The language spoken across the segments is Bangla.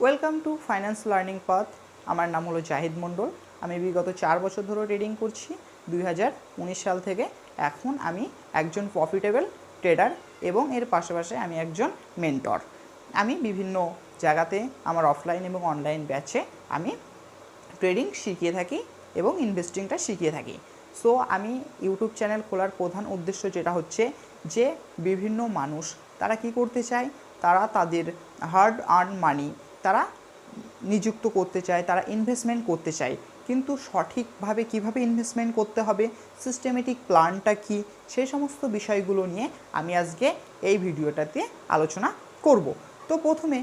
Welcome to finance learning path. আমার নাম হলো জাহিদ মণ্ডল। আমি বিগত 4 বছর ধরে ট্রেডিং করছি। 2019 সাল থেকে এখন আমি একজন প্রফিটেবল ট্রেডার এবং এর পাশাপাশি আমি একজন মেন্টর। আমি বিভিন্ন জায়গাতে আমার অফলাইন এবং অনলাইন ব্যাচে আমি ট্রেডিং শিখিয়ে থাকি এবং ইনভেস্টিংটা শিখিয়ে থাকি। সো আমি ইউটিউব চ্যানেল খোলার প্রধান উদ্দেশ্য যেটা হচ্ছে যে বিভিন্ন মানুষ তারা কি করতে চায়, তারা তাদের হার্ড আর্ন মানি তারা নিযুক্ত করতে চায়, তারা ইনভেস্টমেন্ট করতে চায়, কিন্তু সঠিকভাবে কিভাবে ইনভেস্টমেন্ট করতে হবে, সিস্টেমেটিক প্ল্যানটা কী, সেই সমস্ত বিষয়গুলো নিয়ে আমি আজকে এই ভিডিওটাতে আলোচনা করব। তো প্রথমে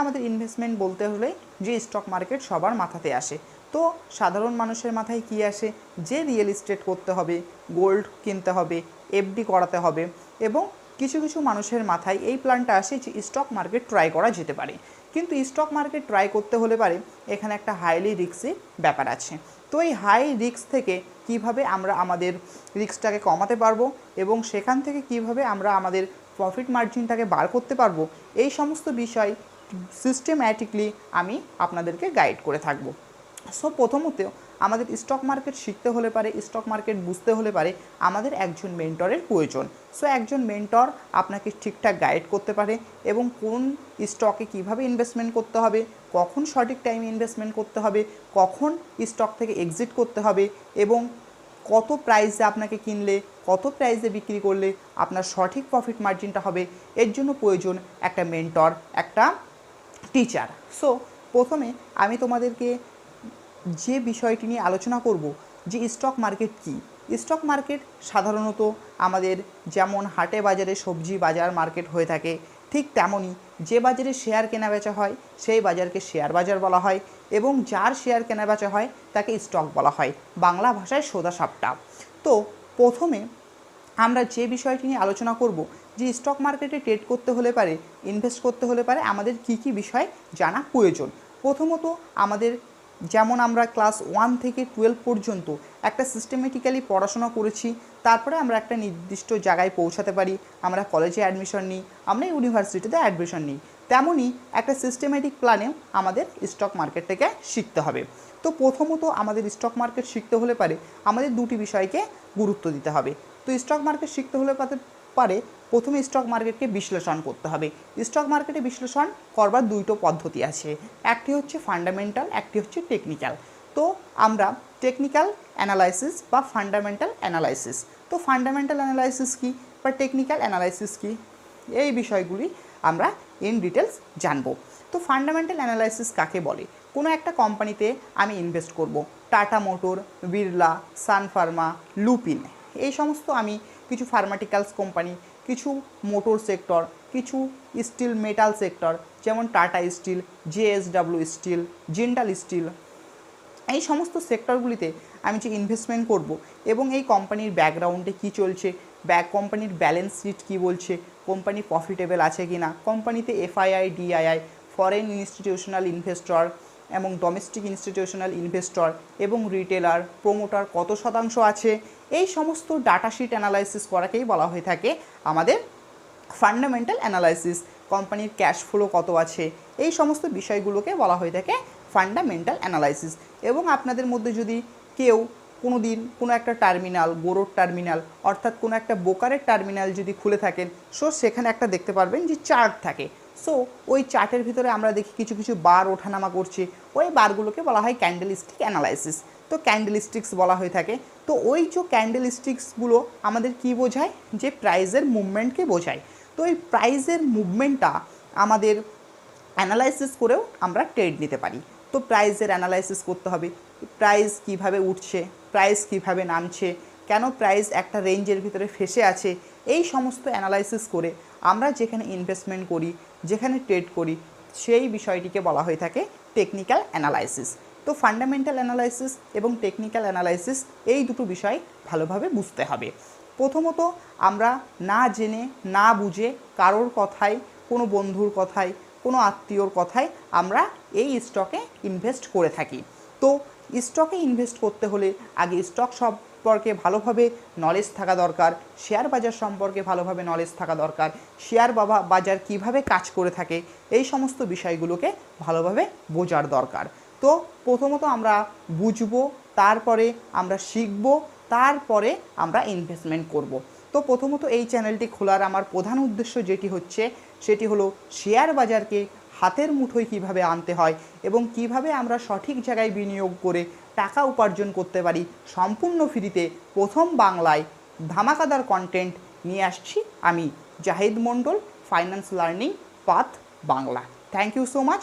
আমাদের ইনভেস্টমেন্ট বলতে হলে যে স্টক মার্কেট সবার মাথাতে আসে। তো সাধারণ মানুষের মাথায় কী আসে, যে রিয়েল এস্টেট করতে হবে, গোল্ড কিনতে হবে, এফডি করাতে হবে, এবং কিছু কিছু মানুষের মাথায় এই প্ল্যানটা আসে যে স্টক মার্কেট ট্রাই করা যেতে পারে। কিন্তু স্টক মার্কেট ট্রাই করতে হলে পারে এখানে একটা হাইলি রিস্কি ব্যাপার আছে। তো এই হাই রিস্ক থেকে কিভাবে আমরা আমাদের রিস্কটাকে কমাতে পারবো এবং সেখান থেকে কিভাবে আমরা আমাদের প্রফিট মার্জিনটাকে বার করতে পারবো, এই সমস্ত বিষয় সিস্টেম্যাটিকলি আমি আপনাদেরকে গাইড করে থাকবো। সো প্রথমত আমাদের স্টক মার্কেট শিখতে হলে পারে, স্টক মার্কেট বুঝতে হলে পারে আমাদের একজন মেন্টরের প্রয়োজন। সো একজন মেন্টর আপনাকে ঠিকঠাক গাইড করতে পারে এবং কোন স্টকে কিভাবে ইনভেস্টমেন্ট করতে হবে, কখন সঠিক টাইমে ইনভেস্টমেন্ট করতে হবে, কখন স্টক থেকে এক্সিট করতে হবে এবং কত প্রাইসে আপনাকে কিনলে কত প্রাইসে বিক্রি করলে আপনার সঠিক প্রফিট মার্জিনটা হবে, এর জন্য প্রয়োজন একটা মেন্টর, একটা টিচার। সো প্রথমে আমি তোমাদেরকে যে বিষয়টি নিয়ে আলোচনা করব যে স্টক মার্কেট কী। স্টক মার্কেট সাধারণত আমাদের যেমন হাটে বাজারে সবজি বাজার মার্কেট হয়ে থাকে, ঠিক তেমনই যে বাজারে শেয়ার কেনাবেচা হয় সেই বাজারকে শেয়ার বাজার বলা হয় এবং যার শেয়ার কেনাবেচা হয় তাকে স্টক বলা হয়, বাংলা ভাষায় সোজাসাপটা। তো প্রথমে আমরা যে বিষয়টি নিয়ে আলোচনা করব যে স্টক মার্কেটে ট্রেড করতে হলে পারে, ইনভেস্ট করতে হলে পারে আমাদের কী কী বিষয় জানা প্রয়োজন। প্রথমত আমাদের যেমন আমরা ক্লাস 1 থেকে 12 পর্যন্ত একটা সিস্টেমেটিক্যালি পড়াশোনা করেছি, তারপরে আমরা একটা নির্দিষ্ট জায়গায় পৌঁছাতে পারি, আমরা কলেজে অ্যাডমিশন নিই, আমরা ইউনিভার্সিটিতে অ্যাডমিশন নিই, তেমনই একটা সিস্টেমেটিক প্ল্যানেও আমাদের স্টক মার্কেটটাকে শিখতে হবে। তো প্রথমত আমাদের স্টক মার্কেট শিখতে হলে পারে আমাদের দুটি বিষয়কে গুরুত্ব দিতে হবে। তো স্টক মার্কেট শিখতে হলে পারে প্রথমে স্টক মার্কেটকে বিশ্লেষণ করতে হবে। স্টক মার্কেটে বিশ্লেষণ করবার দুটো পদ্ধতি আছে, একটি হচ্ছে ফান্ডামেন্টাল, একটি হচ্ছে টেকনিক্যাল। তো আমরা টেকনিক্যাল অ্যানালাইসিস বা ফান্ডামেন্টাল অ্যানালাইসিস, তো ফান্ডামেন্টাল অ্যানালাইসিস কী বা টেকনিক্যাল অ্যানালাইসিস কী, এই বিষয়গুলি আমরা ইন ডিটেলস জানবো। তো ফান্ডামেন্টাল অ্যানালাইসিস কাকে বলে? কোনো একটা কোম্পানিতে আমি ইনভেস্ট করব, টাটা মোটর, বিড়লা, সান ফার্মা, লুপিন, এই সমস্ত আমি কিছু ফার্মাটিক্যালস কোম্পানি, কিছু মোটর সেক্টর, কিছু স্টিল মেটাল সেক্টর যেমন টাটা স্টিল, জেএসডব্লিউ স্টিল, জিন্দাল স্টিল, এই সমস্ত সেক্টরগুলিতে আমি যে ইনভেস্টমেন্ট করব এবং এই কোম্পানির ব্যাকগ্রাউন্ডে কী চলছে, কোম্পানির ব্যালেন্স শিট কী বলছে, কোম্পানি প্রফিটেবল আছে কি না, কোম্পানিতে FII, DII, foreign institutional investor এবং ডোমেস্টিক ইনস্টিটিউশনাল ইনভেস্টর এবং রিটেলার প্রোমোটার কত শতাংশ আছে, এই সমস্ত ডাটাশিট অ্যানালাইসিস করাকেই বলা হয়ে থাকে আমাদের ফান্ডামেন্টাল অ্যানালাইসিস। কোম্পানির ক্যাশ ফ্লো কত আছে, এই সমস্ত বিষয়গুলোকে বলা হয়ে থাকে ফান্ডামেন্টাল অ্যানালাইসিস। এবং আপনাদের মধ্যে যদি কেউ কোনো দিন কোনো একটা টার্মিনাল, গোরোর টার্মিনাল অর্থাৎ কোনো একটা ব্রোকারের টার্মিনাল যদি খুলে থাকেন, সো সেখানে একটা দেখতে পারবেন যে চার্ট থাকে। সো ওই চার্টের ভিতরে আমরা দেখি কিছু কিছু বার ওঠানামা করছে, ওই বারগুলোকে বলা হয় ক্যান্ডেলস্টিক অ্যানালাইসিস। তো ক্যান্ডেলস্টিক্স বলা হয়ে থাকে। তো ওই যে ক্যান্ডেলস্টিক্সগুলো আমাদের কি বোঝায়, যে প্রাইসের মুভমেন্টকে বোঝায়। তো এই প্রাইসের মুভমেন্টটা আমাদের অ্যানালাইসিস করেও আমরা ট্রেড নিতে পারি। তো প্রাইসের অ্যানালাইসিস করতে হবে, প্রাইস কিভাবে উঠছে, প্রাইস কিভাবে নামছে, কেন প্রাইস একটা রেঞ্জের ভিতরে ফেসে আছে, এই সমস্ত অ্যানালাইসিস করে আমরা যেখানে ইনভেস্টমেন্ট করি, যেখানে ট্রেড করি, সেই বিষয়টিকে বলা হয়ে থাকে টেকনিক্যাল অ্যানালাইসিস। তো ফান্ডামেন্টাল অ্যানালাইসিস এবং টেকনিক্যাল অ্যানালাইসিস এই দুটো বিষয় ভালোভাবে বুঝতে হবে। প্রথমত আমরা না জেনে না বুঝে কারোর কথায়, কোনো বন্ধুর কথায়, কোনো আত্মীয়র কথায় আমরা এই স্টকে ইনভেস্ট করে থাকি। তো স্টকে ইনভেস্ট করতে হলে আগে স্টক সম্পর্কে ভালোভাবে নলেজ থাকা দরকার, শেয়ার বাজার সম্পর্কে ভালোভাবে নলেজ থাকা দরকার, শেয়ার বাজার কিভাবে কাজ করে থাকে এই সমস্ত বিষয়গুলোকে ভালোভাবে বোঝার দরকার। তো প্রথমত আমরা বুঝবো, তারপরে আমরা শিখব, তারপরে আমরা ইনভেস্টমেন্ট করব। তো প্রথমত এই চ্যানেলটি খোলার আমার প্রধান উদ্দেশ্য যেটি হচ্ছে সেটি হলো শেয়ার বাজারকে হাতের মুঠোয় কিভাবে আনতে হয় এবং কিভাবে আমরা সঠিক জায়গায় বিনিয়োগ করে টাকা উপার্জন করতে পারি। সম্পূর্ণ ফ্রিতে প্রথম বাংলায় ধামাকাদার কন্টেন্ট নিয়ে আসছি আমি Zahid Mondal, finance learning path Bangla. Thank you so much.